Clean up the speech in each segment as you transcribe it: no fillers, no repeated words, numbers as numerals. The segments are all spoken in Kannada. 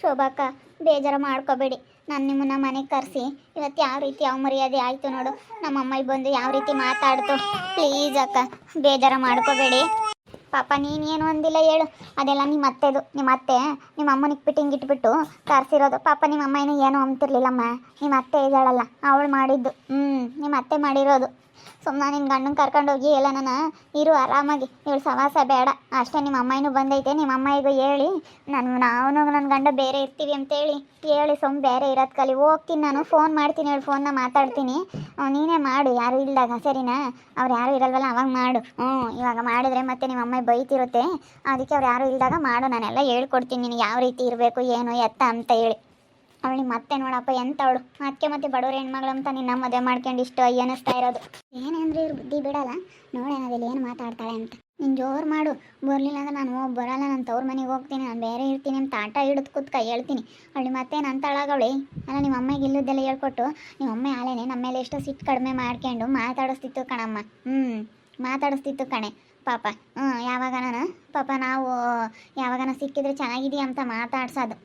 ಶೋಭಾಕ ಬೇಜಾರು ಮಾಡ್ಕೋಬೇಡಿ. ನಾನು ನಿಮ್ಮನ್ನ ಮನೆಗೆ ಕರೆಸಿ ಇವತ್ತು ಯಾವ ರೀತಿ ಯಾವ ಮರ್ಯಾದೆ ಆಯಿತು ನೋಡು. ನಮ್ಮ ಅಮ್ಮಗೆ ಬಂದು ಯಾವ ರೀತಿ ಮಾತಾಡ್ತು. ಪ್ಲೀಸ್ ಅಕ್ಕ ಬೇಜಾರು ಮಾಡ್ಕೋಬೇಡಿ. ಪಾಪ ನೀನೇನು ಅಂದಿಲ್ಲ ಹೇಳು. ಅದೆಲ್ಲ ನಿಮ್ಮ ಅತ್ತೆದು. ನಿಮ್ಮ ಅತ್ತೆ ನಿಮ್ಮ ಅಮ್ಮನಿಗೆ ಬಿಟ್ಟು ಹಿಂಗಿಟ್ಬಿಟ್ಟು ಕರ್ಸಿರೋದು. ಪಾಪ ನಿಮ್ಮ ಅಮ್ಮ ಏನು ಅಂತಿರ್ಲಿಲ್ಲಮ್ಮ. ನಿಮ್ಮ ಅತ್ತೆ ಇದ್ದಾಳಲ್ಲ ಅವಳು ಮಾಡಿದ್ದು. ನಿಮ್ಮ ಅತ್ತೆ ಮಾಡಿರೋದು. ಸುಮ್ಮನೆ ನಿನ್ನ ಗಂಡನ ಕರ್ಕೊಂಡೋಗಿ ಎಲ್ಲ ನಾನು ಇರು ಆರಾಮಾಗಿ ಇವಳು ಸವಾಸ ಬೇಡ ಅಷ್ಟೇ. ನಿಮ್ಮ ಅಮ್ಮನೂ ಬಂದೈತೆ. ನಿಮ್ಮ ಅಮ್ಮಗೂ ಹೇಳಿ ನಾವು ನನ್ನ ಗಂಡ ಬೇರೆ ಇರ್ತೀವಿ ಅಂತೇಳಿ ಹೇಳಿ ಸುಮ್ಮ ಬೇರೆ ಇರೋದು ಕಲಿ. ಹೋಗ್ತೀನಿ ನಾನು, ಫೋನ್ ಮಾಡ್ತೀನಿ, ಹೇಳಿ ಫೋನ್ನ ಮಾತಾಡ್ತೀನಿ. ನೀನೇ ಮಾಡು ಯಾರು ಇಲ್ದಾಗ, ಸರಿನಾ? ಅವ್ರು ಯಾರು ಇರಲ್ವಲ್ಲ ಅವಾಗ ಮಾಡು. ಇವಾಗ ಮಾಡಿದ್ರೆ ಮತ್ತೆ ನಿಮ್ಮ ಅಮ್ಮ ಬೈತಿರುತ್ತೆ. ಅದಕ್ಕೆ ಅವ್ರು ಯಾರು ಇಲ್ದಾಗ ಮಾಡು. ನಾನೆಲ್ಲ ಹೇಳ್ಕೊಡ್ತೀನಿ ನಿನಗೆ ಯಾವ ರೀತಿ ಇರಬೇಕು ಏನು ಎತ್ತ ಅಂತ ಹೇಳಿ. ಅವಳು ಮತ್ತೆ ನೋಡಪ್ಪ ಎಂಥವಳು ಮತ್ತೆ ಬಡವ್ರ ಹೆಣ್ಮಗಳು ಅಂತ ನಿನ್ನ ಮದುವೆ ಮಾಡ್ಕೊಂಡು ಇಷ್ಟು ಅನ್ನಿಸ್ತಾ ಇರೋದು. ಏನೇಂದ್ರೆ ಇವ್ರು ಬುದ್ಧಿ ಬಿಡಲ್ಲ. ನೋಡೇನದಲ್ಲಿ ಏನು ಮಾತಾಡ್ತಾಳೆ ಅಂತ. ನೀನು ಜೋರು ಮಾಡು. ಬರಲಿಲ್ಲ ಅಂದ್ರೆ ನಾನು ಬರಲ್ಲ, ನಾನು ತವ್ರ ಮನೆಗೆ ಹೋಗ್ತೀನಿ, ನಾನು ಬೇರೆ ಇರ್ತೀನಿ ಅಂತ ಆಟ ಹಿಡಿದು ಕೂತ್ಕ ಹೇಳ್ತೀನಿ. ಅವಳು ಮತ್ತೆ ನನ್ನ ತಳಗವಳೆ ಅಲ್ಲ. ನಿಮ್ಮ ಅಮ್ಮಗೆ ಇಲ್ಲದೆಲ್ಲ ಹೇಳ್ಕೊಟ್ಟು ನಿಮ್ಮ ಅಮ್ಮ ಆಲೇನೆ ನಮ್ಮ ಮೇಲೆ ಎಷ್ಟು ಸಿಟ್ಟು ಕಡಿಮೆ ಮಾಡ್ಕೊಂಡು ಮಾತಾಡಿಸ್ತಿತ್ತು ಕಣಮ್ಮ. ಮಾತಾಡಿಸ್ತಿತ್ತು ಕಣೆ ಪಾಪ. ಯಾವಾಗನ ಪಾಪ ನಾವು ಯಾವಾಗನ ಸಿಕ್ಕಿದ್ರೆ ಚೆನ್ನಾಗಿದೆಯಾ ಅಂತ ಮಾತಾಡ್ಸೋದು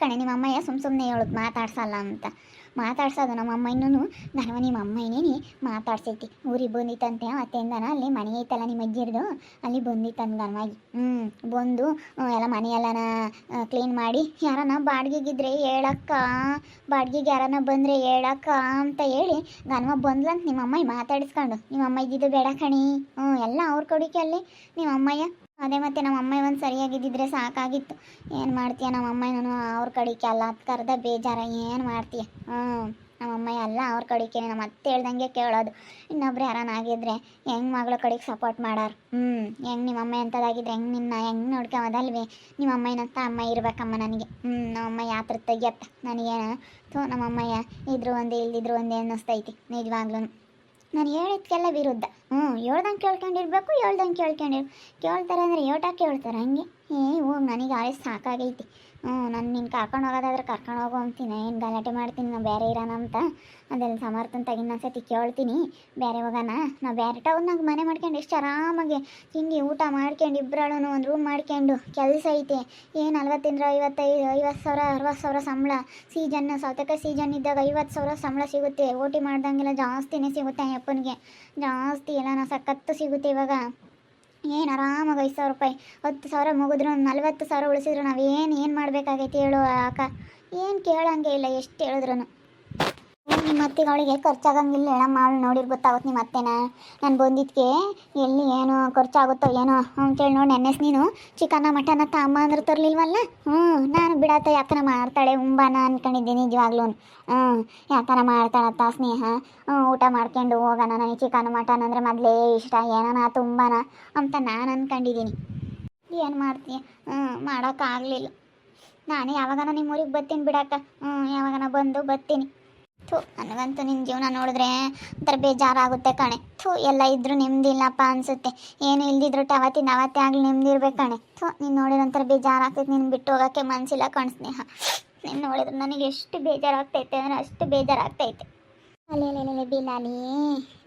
ಕಣೆ. ನಿಮ್ಮ ಅಮ್ಮಯ್ಯ ಸುಮ್ಮನೆ ಹೇಳೋದು ಮಾತಾಡ್ಸಲ್ಲ ಅಂತ. ಮಾತಾಡ್ಸೋದು ನಮ್ಮ ಅಮ್ಮ. ಇನ್ನೂ ನಾನು ನಿಮ್ಮ ಅಮ್ಮ ಏನೇನಿ ಮಾತಾಡ್ಸೈತಿ. ಊರಿಗೆ ಬಂದಿತ್ತಂತೆ ಅತ್ತೆಯಿಂದನ ಅಲ್ಲಿ ಮನೆ ಐತಲ್ಲ ನಿಮ್ಮ ಅಜ್ಜಿರ್ದು, ಅಲ್ಲಿ ಬಂದಿತ್ತಂದು ಗನವಾಗಿ. ಬಂದು ಎಲ್ಲ ಮನೆಯೆಲ್ಲನ ಕ್ಲೀನ್ ಮಾಡಿ ಯಾರನ್ನ ಬಾಡಿಗೆಗಿದ್ರೆ ಹೇಳಕ್ಕ, ಬಾಡಿಗೆಗೆ ಯಾರನ್ನ ಬಂದರೆ ಹೇಳಕ್ಕ ಅಂತ ಹೇಳಿ ಗನವ ಬಂದ್ಲಂತ ನಿಮ್ಮ ಅಮ್ಮ ಮಾತಾಡಿಸ್ಕೊಂಡು. ನಿಮ್ಮ ಅಮ್ಮ ಇದ್ದಿದ್ದು ಬೇಡ ಕಣಿ. ಎಲ್ಲ ಅವ್ರ ಕಡಿಕೆ ಅಲ್ಲಿ ನಿಮ್ಮ ಅಮ್ಮಯ್ಯ. ಅದೇ ಮತ್ತೆ ನಮ್ಮ ಅಮ್ಮ ಒಂದು ಸರಿಯಾಗಿದ್ದಿದ್ರೆ ಸಾಕಾಗಿತ್ತು. ಏನು ಮಾಡ್ತೀಯ ನಮ್ಮ ಅಮ್ಮನೂ ಅವ್ರ ಕಡಿಕೆ ಅಲ್ಲ, ಅದು ಕರೆದ ಬೇಜಾರ. ಏನು ಮಾಡ್ತೀಯ? ನಮ್ಮ ಅಮ್ಮ ಎಲ್ಲ ಅವ್ರ ಕಡಿಕೆ. ನಮ್ಮ ಅತ್ತೆ ಹೇಳ್ದಂಗೆ ಕೇಳೋದು. ಇನ್ನೊಬ್ರು ಯಾರನ್ನಾಗಿದ್ರೆ ಹೆಂಗೆ ಮಗಳ ಕಡೆಗೆ ಸಪೋರ್ಟ್ ಮಾಡಾರು. ಹೆಂಗೆ ನಿಮ್ಮ ಅಮ್ಮ ಎಂಥದ್ದಾಗಿದ್ರೆ ಹೆಂಗೆ ನೋಡ್ಕೊಬೋದಲ್ವೇ? ನಿಮ್ಮ ಅಮ್ಮನಂತ ಅಮ್ಮ ಇರ್ಬೇಕಮ್ಮ ನನಗೆ. ನಮ್ಮಮ್ಮ ಯಾತ್ರ ತೆಗಿಯತ್ತ ನನಗೇನು ನಮ್ಮ ಅಮ್ಮಯ್ಯ ಇದ್ರು ಒಂದೇ ಇಲ್ದಿದ್ರು ಒಂದೇ ಅನ್ನಿಸ್ತೈತಿ ನಿಜವಾಗ್ಲೂ. ನಾನು ಹೇಳಿದ್ಕೆಲ್ಲ ವಿರುದ್ಧ. ಹೇಳ್ದಂಗೆ ಕೇಳ್ಕೊಂಡಿರ್ಬೇಕು. ಕೇಳ್ತಾರೆ ಅಂದರೆ ಯೋಟಕ್ಕೆ ಕೇಳ್ತಾರೆ ಹಂಗೆ. ಹೋಗಿ ನನಗೆ ಆಯ್ತು ಸಾಕಾಗೈತಿ. ನಾನು ನಿನ್ನ ಕರ್ಕೊಂಡು ಹೋಗೋದಾದ್ರೆ ಕರ್ಕೊಂಡು ಹೋಗೋ ಅಂತೀನಿ. ಏನು ಗಲಾಟೆ ಮಾಡ್ತೀನಿ ನಾವು ಬೇರೆ ಇರೋಣ ಅಂತ. ಅದೆಲ್ಲ ಸಮರ್ಥನ ಇನ್ನೊಂದ್ಸತಿ ಕೇಳ್ತೀನಿ. ಬೇರೆ ಹೋಗೋಣ ನಾವು ಬೇರೆ ಟೌನ್ನಾಗ ಮನೆ ಮಾಡ್ಕೊಂಡು ಎಷ್ಟು ಆರಾಮಾಗಿ ತಿಂಡಿ ಊಟ ಮಾಡ್ಕೊಂಡು ಇಬ್ಬರಳು ಒಂದು ರೂಮ್ ಮಾಡ್ಕೊಂಡು ಕೆಲಸ ಐತೆ. ಏನು 40,000 50,000 60,000 ಸಂಬಳ. ಸೌತೆಕಾಯಿ ಸೀಸನ್ ಇದ್ದಾಗ 50,000 ಸಂಬಳ ಸಿಗುತ್ತೆ. ಓಟಿ ಮಾಡ್ದಂಗೆಲ್ಲ ಜಾಸ್ತಿನೇ ಸಿಗುತ್ತೆ. ಅಪ್ಪನಿಗೆ ಜಾಸ್ತಿ ಎಲ್ಲ ಸಖತ್ತು ಸಿಗುತ್ತೆ ಇವಾಗ. ಏನು ಆರಾಮಾಗಿ 5,000 ರೂಪಾಯಿ 10,000 ಮುಗಿದ್ರು 40,000 ಉಳಿಸಿದ್ರು ನಾವೇನು ಮಾಡಬೇಕಾಗೈತಿ ಹೇಳು ಅಕ್ಕ? ಏನು ಕೇಳಂಗೆ ಇಲ್ಲ ಎಷ್ಟು ಹೇಳಿದ್ರು. ನಿಮ್ಮ ಅತ್ತಿಗೆ ಅವಳಿಗೆ ಖರ್ಚಾಗಂಗಿಲ್ಲ ಹೇಳಮ್ಮ. ಅವಳು ನೋಡಿರ್ ಗೊತ್ತಾಗುತ್ತೆ ನಿಮ್ಮ ಅತ್ತೆನ. ನಾನು ಬಂದಿದ್ದಕ್ಕೆ ಎಲ್ಲಿ ಏನು ಖರ್ಚಾಗುತ್ತೋ ಏನೋ ಅಂತೇಳಿ ನೋಡಿ. ನೆನ್ನೆಸ್ ನೀನು ಚಿಕನ್ನ ಮಟನ್ನ ಅಮ್ಮ ಅಂದ್ರೆ ತರಲಿಲ್ವಲ್ಲ. ನಾನು ಬಿಡತ್ತ ಯಾತನ ಮಾಡ್ತಾಳೆ ಉಂಬಾನ ಅಂದ್ಕೊಂಡಿದ್ದೀನಿ ನಿಜವಾಗ್ಲೂ. ಯಾತನ ಮಾಡ್ತಾಳತ್ತ ಸ್ನೇಹ. ಊಟ ಮಾಡ್ಕೊಂಡು ಹೋಗೋಣ, ನನಗೆ ಚಿಕನ್ ಮಟನ್ ಅಂದರೆ ಮೊದಲೇ ಇಷ್ಟ. ಏನನ ತುಂಬಾನ ಅಂತ ನಾನು ಅಂದ್ಕೊಂಡಿದ್ದೀನಿ. ಏನು ಮಾಡ್ತೀಯ? ಮಾಡೋಕ್ಕಾಗಲಿಲ್ಲ. ನಾನು ಯಾವಾಗನ ನಿಮ್ಮ ಊರಿಗೆ ಬರ್ತೀನಿ ಬಿಡಕ್ಕ. ಯಾವಾಗನ ಬಂದು ಬರ್ತೀನಿ. ನನಗಂತೂ ನಿನ್ನ ಜೀವನ ನೋಡಿದ್ರೆ ಒಂಥರ ಬೇಜಾರಾಗುತ್ತೆ ಕಣೆ. ಎಲ್ಲ ಇದ್ರೂ ನೆಮ್ಮದಿಲ್ಲಪ್ಪ ಅನಿಸುತ್ತೆ. ಏನು ಇಲ್ದಿದ್ರು ಅವತ್ತಿಂದ ಅವತ್ತೇ ಆಗಲಿ ನೆಮ್ಮದಿ ಇರ್ಬೇಕು ಕಣೆ. ನೀನು ನೋಡಿದ್ರೆ ಒಂಥರ ಬೇಜಾರಾಗ್ತೈತೆ. ನಿನ್ನ ಬಿಟ್ಟು ಹೋಗೋಕ್ಕೆ ಮನಸ್ಸಿಲ್ಲ ಕಣ್ಸ್ನೇಹ. ನೀನು ನೋಡಿದ್ರೆ ನನಗೆ ಎಷ್ಟು ಬೇಜಾರಾಗ್ತೈತೆ ಅಂದರೆ ಅಷ್ಟು ಬೇಜಾರಾಗ್ತೈತೆ. ಅಲ್ಲೇ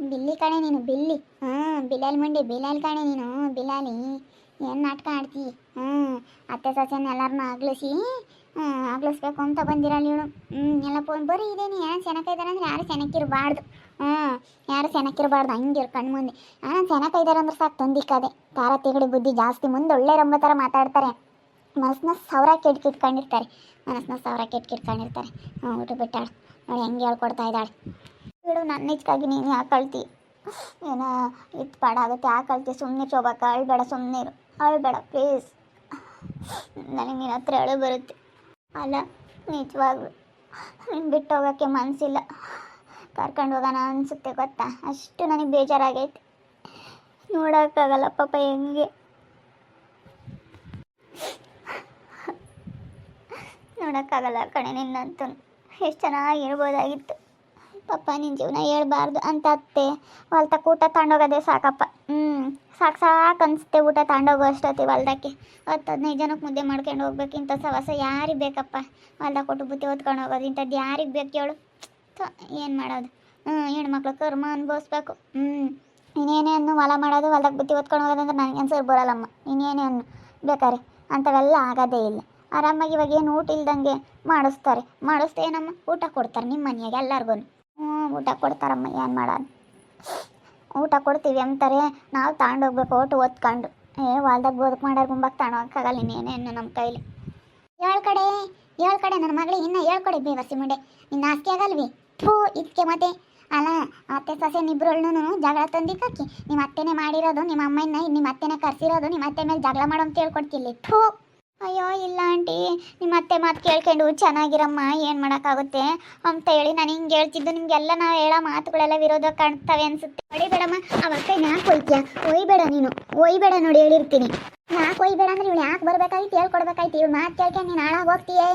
ಬಿಲ್ಲಿ ಕಣೆ ನೀನು. ಬಿಲಾಲಿ ಮಂಡಿ ಬಿಲಾಲಿ ಕಣೆ ನೀನು. ಬಿಲಾಲಿ ಏನು ನಾಟಕ ಆಡ್ತಿ? ಅತ್ತೆ ಸೊಸೆನ ಎಲ್ಲರನ್ನೂ ಆಗ್ಲಿಸ್ಬೇಕು ಅಂತ ಬಂದಿರಲ್ಲ ಇವಳು. ಎಲ್ಲ ಬರೀ ಇದೇನಿ. ಯಾರು ಸೆನಕೈದಾರೆ ಅಂದರೆ ಯಾರು ಸೆನಕ್ಕಿರಬಾರ್ದು. ಯಾರು ಸೆನಕ್ಕಿರಬಾರ್ದು. ಹಂಗಿರು ಕಣ್ಣು ಮುಂದೆ ಸೆನಕೈದಾರೆ ಅಂದ್ರೆ ಸಾಕು ತಂದಿಕ್ಕದೆ. ತಾರ ತಿಗಡಿ ಬುದ್ಧಿ ಜಾಸ್ತಿ. ಮುಂದೆ ಒಳ್ಳೆ ರಂಬ ಥರ ಮಾತಾಡ್ತಾರೆ. ಮನಸ್ಸನ್ನ ಸಾವಿರ ಕೆಟ್ಕಿಟ್ಕೊಂಡಿರ್ತಾರೆ. ಊಟ ಬಿಟ್ಟಾಳು ನೋಡಿ ಹೆಂಗೆ ಹೇಳ್ಕೊಡ್ತಾ ಇದ್ದಾಳೆ. ಇವಳು ನನ್ನ ನಿಜಕ್ಕಾಗಿ ನೀನು ಯಾಕೆ ಕಳ್ತಿ? ಏನೋ ಇದು ಪಾಡಾಗುತ್ತೆ. ಯಾಕೆ ಕಳ್ತಿ? ಸುಮ್ಮನೆ ಶೋಭಕ್ಕ ಅಳ್ಬೇಡ. ಸುಮ್ಮನೆ ಇರು, ಅಳ್ಬೇಡ ಪ್ಲೀಸ್. ನನಗೆ ನಿನ್ನ ಹತ್ರ ಅಳು ಬರುತ್ತೆ. ಅಲ್ಲ ನಿಜವಾಗ್ಲು ನೀನು ಬಿಟ್ಟು ಹೋಗೋಕ್ಕೆ ಮನಸ್ಸಿಲ್ಲ. ಕರ್ಕೊಂಡು ಹೋಗೋಣ ಅನಿಸುತ್ತೆ ಗೊತ್ತಾ? ಅಷ್ಟು ನನಗೆ ಬೇಜಾರಾಗೈತೆ. ನೋಡೋಕ್ಕಾಗಲ್ಲ ಪಾಪ ಹೆಂಗೆ. ನೋಡೋಕ್ಕಾಗಲ್ಲ ಕಣೆ ನಿನ್ನಂತೂ. ಎಷ್ಟು ಚೆನ್ನಾಗಿರ್ಬೋದಾಗಿತ್ತು ಪಾಪ. ನಿನ್ನ ಜೀವನ ಹೇಳ್ಬಾರ್ದು ಅಂತ ಅತ್ತೆ ಹೊಲ್ತಕ್ಕೆ ಊಟ ತಗೊಂಡೋಗೋದೇ ಸಾಕಪ್ಪ. ಸಾಕು ಅನಿಸುತ್ತೆ ಊಟ ತಗೊಂಡೋಗೋ ಅಷ್ಟೊತ್ತಿ ಹೊಲ್ದಕ್ಕೆ 10-15 ಜನಕ್ಕೆ ಮುದ್ದೆ ಮಾಡ್ಕೊಂಡು ಹೋಗ್ಬೇಕು. ಇಂಥ ಸವಾಸ ಯಾರಿಗೆ ಬೇಕಪ್ಪ? ಹೊಲ್ದಾಗ ಕೊಟ್ಟು ಬುತ್ತಿ ಹೊತ್ಕೊಂಡು ಹೋಗೋದು ಇಂಥದ್ದು ಯಾರಿಗೆ ಬೇಕು ಹೇಳು? ಏನು ಮಾಡೋದು? ಹೆಣ್ಮಕ್ಳು ಕರ್ಮ ಅನುಭವಿಸ್ಬೇಕು. ಇನ್ನೇನೇ ಅನ್ನು ಹೊಲ ಮಾಡೋದು, ಹೊಲ್ದಾಗ ಬುತ್ತಿ ಹೊತ್ಕೊಂಡು ಹೋಗೋದಂದ್ರೆ ನನಗೆ ಅನ್ಸೋರು ಬರೋಲ್ಲಮ್ಮ. ಇನ್ನೇನೇ ಅನ್ನು ಬೇಕಾರೆ ಅಂಥವೆಲ್ಲ ಆಗೋದೇ ಇಲ್ಲ. ಆರಾಮಾಗಿ ಇವಾಗ ಏನು ಊಟ ಇಲ್ದಂಗೆ ಮಾಡಿಸ್ತೇನಮ್ಮ, ಊಟ ಕೊಡ್ತಾರೆ ನಿಮ್ಮ ಮನೆಯಾಗ ಎಲ್ಲರಿಗೂ. ಊಟ ಕೊಡ್ತಾರಮ್ಮ, ಏನು ಮಾಡೋಣ, ಊಟ ಕೊಡ್ತೀವಿ ಅಂತಾರೆ. ನಾವು ತಗೊಂಡೋಗ್ಬೇಕು ಓಟು ಓದ್ಕೊಂಡು. ಹೊಲ್ದಾಗ ಬದುಕು ಮಾಡೋರು ಗುಂಬಾಗ ತಗೊಳಕ್ಕಾಗಲ್ಲ ಇನ್ನೇನೇನು ನಮ್ಮ ಕೈಲಿ. ಏಳು ಕಡೆ ನನ್ನ ಮಗಳಿಗೆ ಇನ್ನೂ ಹೇಳ್ಕೊಡಿ ಬೇವಸಿ ಮುಂಡೆ, ನಿನ್ನ ಆಸ್ತಿ ಆಗಲ್ವಿ. ಥೂ ಇದಕ್ಕೆ ಮತ್ತೆ ಅಲ್ಲ, ಅತ್ತೆ ಸೊಸೆ ಇಬ್ಬರನ್ನು ಜಗಳ ತಂದಿಕ್ಕಾಕಿ ನಿಮ್ಮ ಅತ್ತೆನೇ ಮಾಡಿರೋದು, ನಿಮ್ಮ ಅಮ್ಮನ ನಿಮ್ಮ ಅತ್ತೆನೇ ಕರ್ಸಿರೋದು, ನಿಮ್ಮ ಅತ್ತೆ ಮೇಲೆ ಜಗಳ ಮಾಡೋ ಅಂತ ಹೇಳ್ಕೊಡ್ತಿಲ್ಲಿ. ಥೂ ಅಯ್ಯೋ ಇಲ್ಲ ಆಂಟಿ, ನಿಮ್ಮ ಅತ್ತೆ ಮಾತು ಕೇಳ್ಕೊಂಡು ಚೆನ್ನಾಗಿರಮ್ಮ, ಏನು ಮಾಡೋಕ್ಕಾಗುತ್ತೆ ಅಂತ ಹೇಳಿ ನಾನು ಹಿಂಗೆ ಹೇಳ್ತಿದ್ದು. ನಿಮಗೆಲ್ಲ ನಾವು ಹೇಳೋ ಮಾತುಗಳೆಲ್ಲ ವಿರೋಧ ಕಾಣ್ತವೆ ಅನ್ಸುತ್ತೆ. ಹೊಡಿಬೇಡಮ್ಮ, ಅವಕ್ಕ ಯಾಕೆ ಹೋಯ್ತೀಯ? ಒಯ್ಬೇಡ ನೀನು, ಒಯ್ಬೇಡ ನೋಡಿ ಹೇಳಿರ್ತೀನಿ. ಯಾಕೆ ಒಯ್ಬೇಡ ಅಂದ್ರೆ ಇವಳು ಯಾಕೆ ಬರ್ಬೇಕಾಯ್ತು ಹೇಳ್ಕೊಡ್ಬೇಕಾಯ್ತು. ಇವಳು ಮಾತು ಕೇಳ್ಕೊಂಡು ನೀನು ಹಾಳಾಗಿ ಹೋಗ್ತೀಯೇ.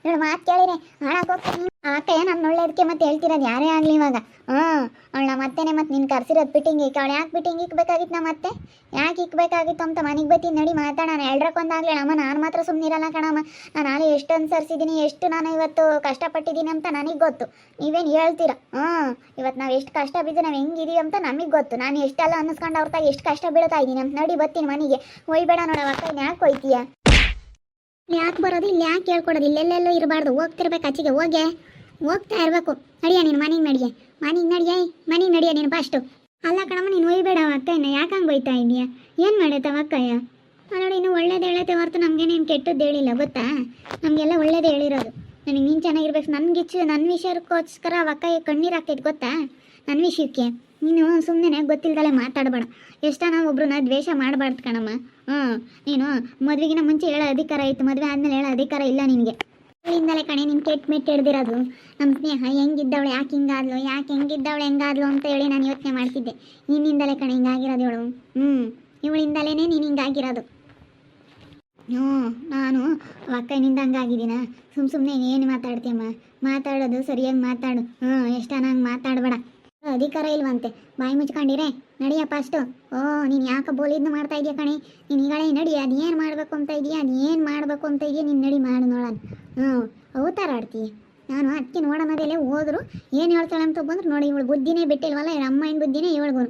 ಇವಳು ಮಾತು ಕೇಳಿರೆ ಹಾಳಾಗಿ ಹೋಗ್ತೀನಿ. ಆಕೆ ನನ್ನ ಒಳ್ಳೇದಕ್ಕೆ ಮತ್ತೆ ಹೇಳ್ತಿರೋದು ಯಾರೇ ಆಗಲಿ ಇವಾಗ. ಅವಳ ಮತ್ತೆನೇ ಮತ್ತೆ ನೀನು ಕರ್ಸಿರೋದು ಫಿಟ್ಟಿಂಗ್ ಇಕ್ಕ. ಅವಳು ಯಾಕೆ ಫಿಟ್ಟಿಂಗ್ ಇಕ್ಬೇಕಾಗಿತ್ತು ನಮ್ಮ ಮತ್ತೆ? ಯಾಕೆ ಇಕ್ಬೇಕಾಗಿತ್ತು ಅಂತ ಮನೆಗೆ ಬತ್ತೀನಿ ನಡಿ ಮಾತಾಡೋಣ. ಎಲ್ರಕ್ಕೊಂದಾಗಲಿ ಅಮ್ಮ, ನಾನು ಮಾತ್ರ ಸುಮ್ಮನಿರಲ್ಲ ಕಣಮ್ಮ. ನಾನು ನಾಳೆ ಎಷ್ಟು ಅನುಸರಿಸಿದ್ದೀನಿ, ಎಷ್ಟು ನಾನು ಇವತ್ತು ಕಷ್ಟಪಟ್ಟಿದ್ದೀನಿ ಅಂತ ನನಗೆ ಗೊತ್ತು. ನೀವೇನು ಹೇಳ್ತೀರಾ? ಇವತ್ತು ನಾವು ಎಷ್ಟು ಕಷ್ಟ ಬಿದ್ದು ನಾವು ಹೆಂಗಿದೀವಿ ಅಂತ ನಮಗೆ ಗೊತ್ತು. ನಾನು ಎಷ್ಟೆಲ್ಲ ಅನ್ನಿಸ್ಕೊಂಡು ಅವ್ರ ತಾಯಿ ಎಷ್ಟು ಕಷ್ಟ ಬೀಳ್ತಾ ಇದ್ದೀನಿ ಅಂತ. ನಡಿ ಬತ್ತೀನಿ ಮನೆಗೆ. ಒಯ್ಬೇಡ ನೋಡವ ಅಕ್ಕ, ಯಾಕೆ ಹೋಯ್ತೀಯ? ಯಾಕೆ ಬರೋದು ಇಲ್ಲಿ? ಯಾಕೆ ಹೇಳ್ಕೊಡೋದು? ಇಲ್ಲೆಲ್ಲೆಲ್ಲೋ ಇರಬಾರ್ದು, ಹೋಗ್ತಿರ್ಬೇಕು ಆಚೆಗೆ. ಹೋಗ್ತಾ ಇರಬೇಕು. ನಡಿಯ ನೀನು ಮನೆಗೆ ನಡಿಯ ನೀನು ಫಸ್ಟು. ಅಲ್ಲ ಕಣಮ್ಮ, ನೀನು ಒಯ್ಬೇಡ ಅಕ್ಕಯ್ಯನ. ಯಾಕೆ ಹಂಗೆ ಬೈತಾ ಇದೀಯಾ? ಏನು ಮಾಡೈತವ ಅಕ್ಕಯ್ಯ? ನೋಡಿ, ಇನ್ನು ಒಳ್ಳೇದು ಹೇಳೈತೆ ಹೊರತು ನಮಗೇನೇನು ಕೆಟ್ಟದ್ದು ಹೇಳಿಲ್ಲ ಗೊತ್ತಾ? ನಮಗೆಲ್ಲ ಒಳ್ಳೇದು ಹೇಳಿರೋದು. ನನಗೆ ನೀನು ಚೆನ್ನಾಗಿರ್ಬೇಕು. ನನ್ನ ವಿಷಯಕ್ಕೋಸ್ಕರ ಅಕ್ಕಯ್ಯ ಕಣ್ಣೀರು ಆಗ್ತೈತೆ ಗೊತ್ತಾ? ನನ್ನ ವಿಷಯಕ್ಕೆ ನೀನು ಸುಮ್ಮನೆ ಗೊತ್ತಿಲ್ದಲೆ ಮಾತಾಡಬೇಡ. ನಾವು ಒಬ್ರನ್ನ ದ್ವೇಷ ಮಾಡಬಾರ್ದು ಕಣಮ್ಮ. ನೀನು ಮದುವೆಗಿನ ಮುಂಚೆ ಹೇಳೋ ಅಧಿಕಾರ ಇತ್ತು, ಮದುವೆ ಆದಮೇಲೆ ಹೇಳೋ ಅಧಿಕಾರ ಇಲ್ಲ ನಿನಗೆ. ಇಲ್ಲಿಂದಲೇ ಕಣೆ ನೀನು ಕೆಟ್ಟ ಹಿಡ್ದಿರೋದು. ನಮ್ಮ ಸ್ನೇಹ ಹೆಂಗಿದ್ದವಳು, ಯಾಕೆ ಹಿಂಗಾದ್ಲು, ಹೆಂಗಾದ್ಲು ಅಂತ ಹೇಳಿ ನಾನು ಯೋಚನೆ ಮಾಡ್ತಿದ್ದೆ. ನಿನ್ನಿಂದಲೇ ಕಣೆ ಹಿಂಗಾಗಿರೋದು ಇವಳು. ಇವಳಿಂದಲೇ ನೀನು ಹಿಂಗಾಗಿರೋದು. ನಾನು ಅಕ್ಕನಿಂದ ಹಂಗಾಗಿದ್ದೀನ? ಸುಮ್ಮನೆ ಏನು ಮಾತಾಡ್ತೀಯಮ್ಮ? ಮಾತಾಡೋದು ಸರಿಯಾಗಿ ಮಾತಾಡು. ಹಂಗೆ ಮಾತಾಡಬೇಡ. ಅಧಿಕಾರ ಇಲ್ವಂತೆ, ಬಾಯಿ ಮುಚ್ಕೊಂಡಿರೇ. ನಡಿಯಪ್ಪ ಅಷ್ಟು. ನೀನು ಯಾಕೆ ಬೋಲಿದ್ನು ಮಾಡ್ತಾ ಇದೆಯಾ ಕಣೆ? ನೀನು ಈಗಳೇ ನಡಿ. ಅದೇನು ಮಾಡಬೇಕು ಅಂತ ಇದೆಯಾ, ನೀನು ನಡಿ ಮಾಡು ನೋಡೋಣ. ಅವತಾರ ಆಡ್ತೀಯ. ನಾನು ಅದಕ್ಕೆ ನೋಡೋಣದಲ್ಲೇ ಹೋದ್ರು ಏನು ಹೇಳ್ತಾಳೆ ಅಂತ ಬಂದ್ರು. ನೋಡಿ, ಇವಳು ಬುದ್ಧಿನೇ ಬಿಟ್ಟಿಲ್ವಲ್ಲ, ಇವಳು ಅಮ್ಮನ ಬುದ್ಧಿನೇ ಇವಳಿಗೂ.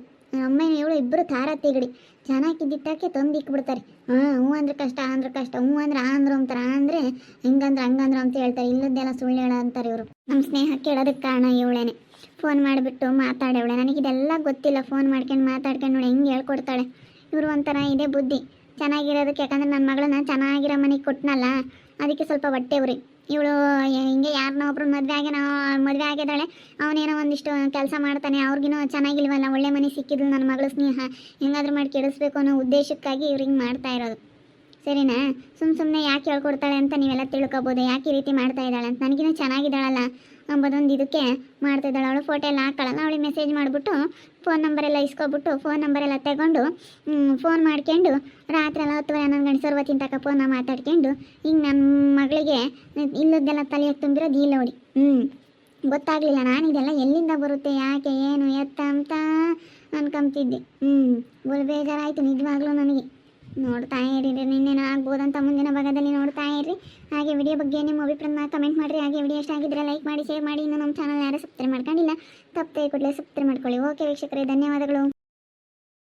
ಅಮ್ಮನ ಇವಳು ಇಬ್ಬರು ತಾರತ್ತಿಗಡಿ ಚೆನ್ನಾಗಿದ್ದಿಟ್ಟಕ್ಕೆ ತಂದಿಕ್ಬಿಡ್ತಾರೆ. ಹ್ಞೂ ಅಂದ್ರೆ ಕಷ್ಟ, ಹ್ಞೂ ಅಂದ್ರೆ ಅಂತಾರೆ, ಅಂದರೆ ಹಂಗಂದ್ರೆ ಅಂತ ಹೇಳ್ತಾರೆ. ಇಲ್ಲದ್ದೆಲ್ಲ ಸುಳ್ಳು ಹೇಳ ಅಂತಾರೆ ಇವರು. ನಮ್ಮ ಸ್ನೇಹ ಕೇಳೋದಕ್ಕೆ ಕಾರಣ ಇವಳೇನೆ. ಫೋನ್ ಮಾಡಿಬಿಟ್ಟು ಮಾತಾಡವಳೆ. ನನಗಿದೆಲ್ಲ ಗೊತ್ತಿಲ್ಲ. ಫೋನ್ ಮಾಡ್ಕೊಂಡು ಮಾತಾಡ್ಕೊಂಡು ನೋಡಿ ಹೆಂಗೆ ಹೇಳ್ಕೊಡ್ತಾಳೆ. ಇವರು ಒಂಥರ ಇದೆ ಬುದ್ಧಿ ಚೆನ್ನಾಗಿರೋದಕ್ಕೆ. ಯಾಕಂದ್ರೆ ನನ್ನ ಮಗಳನ್ನ ಚೆನ್ನಾಗಿರೋ ಮನೆಗೆ ಕೊಟ್ಟನಲ್ಲ, ಅದಕ್ಕೆ ಸ್ವಲ್ಪ ಹೊಟ್ಟೆ ಉರಿ. ಇವಳು ಹಿಂಗೆ ಯಾರನ್ನೋ ಒಬ್ರು ಮದುವೆ ಆಗಿದ್ದಾಳೆ, ಅವನೇನೋ ಒಂದಿಷ್ಟು ಕೆಲಸ ಮಾಡ್ತಾನೆ, ಅವ್ರಿಗಿನೂ ಚೆನ್ನಾಗಿಲ್ವಲ್ಲ, ಒಳ್ಳೆ ಮನೆ ಸಿಕ್ಕಿದ್ಲು ನನ್ನ ಮಗಳು ಸ್ನೇಹ. ಹೆಂಗಾದ್ರೂ ಮಾಡಿ ಕೆಡಿಸ್ಬೇಕು ಅನ್ನೋ ಉದ್ದೇಶಕ್ಕಾಗಿ ಇವ್ರು ಹಿಂಗೆ ಮಾಡ್ತಾ ಇರೋದು. ಸರಿನಾ? ಸುಮ್ಮನೆ ಯಾಕೆ ಹೇಳ್ಕೊಡ್ತಾಳೆ ಅಂತ ನೀವೆಲ್ಲ ತಿಳ್ಕೊಬೋದು. ಯಾಕೆ ಈ ರೀತಿ ಮಾಡ್ತಾ ಇದ್ದಾಳೆ ಅಂತ. ನನಗಿನ್ನೂ ಚೆನ್ನಾಗಿದ್ದಾಳಲ್ಲ ಅಂಬೋದೊಂದು ಇದಕ್ಕೆ ಮಾಡ್ತಿದ್ದಾಳೆ. ಅವಳು ಫೋಟೋ ಎಲ್ಲ ಹಾಕೊಳ್ಳಲ್ಲ. ಅವಳಿಗೆ ಮೆಸೇಜ್ ಮಾಡಿಬಿಟ್ಟು ಫೋನ್ ನಂಬರೆಲ್ಲ ಇಸ್ಕೊಬಿಟ್ಟು ಫೋನ್ ನಂಬರೆಲ್ಲ ತಗೊಂಡು ಫೋನ್ ಮಾಡ್ಕೊಂಡು ರಾತ್ರಿ ಎಲ್ಲ 10:11 ಗಂಟೆ ಸರ್ವತ್ತಿನ ತಕ ಫೋನ ಮಾತಾಡ್ಕೊಂಡು ಹಿಂಗೆ ನನ್ನ ಮಗಳಿಗೆ ಇಲ್ಲದ್ದೆಲ್ಲ ತಲೆಯಾಗಿ ತುಂಬಿರೋದು ಇಲ್ಲ ನೋಡಿ. ಗೊತ್ತಾಗಲಿಲ್ಲ. ನಾನು ಇದೆಲ್ಲ ಎಲ್ಲಿಂದ ಬರುತ್ತೆ, ಯಾಕೆ, ಏನು ಎತ್ತ ಅಂತ ಅನ್ಕೊಂತಿದ್ದೆ. ಬೇಜಾರಾಯಿತು ನಿಜವಾಗ್ಲೂ ನನಗೆ. ನೋಡ್ತಾ ಇರಿ, ನಿನ್ನೇನೋ ಆಗ್ಬೋದಂತ ಮುಂದಿನ ಭಾಗದಲ್ಲಿ ನೋಡ್ತಾ ಇರ್ರಿ. ಹಾಗೆ ವಿಡಿಯೋ ಬಗ್ಗೆ ನಿಮ್ಮ ಅಭಿಪ್ರಾಯ ಕಮೆಂಟ್ ಮಾಡಿರಿ. ಹಾಗೆ ವಿಡಿಯೋ ಇಷ್ಟ ಆಗಿದ್ರೆ ಲೈಕ್ ಮಾಡಿ, ಶೇರ್ ಮಾಡಿ. ಇನ್ನು ನಮ್ಮ ಚಾನಲ್ ಯಾರು ಸಬ್ಸ್ಕ್ರೈಬ್ ಮಾಡ್ಕೊಂಡಿಲ್ಲ, ತಪ್ಪದೆ ಕೂಡಲೇ ಸಬ್ಸ್ಕ್ರೈಬ್ ಮಾಡ್ಕೊಳ್ಳಿ. ಓಕೆ ವೀಕ್ಷಕರೇ, ಧನ್ಯವಾದಗಳು.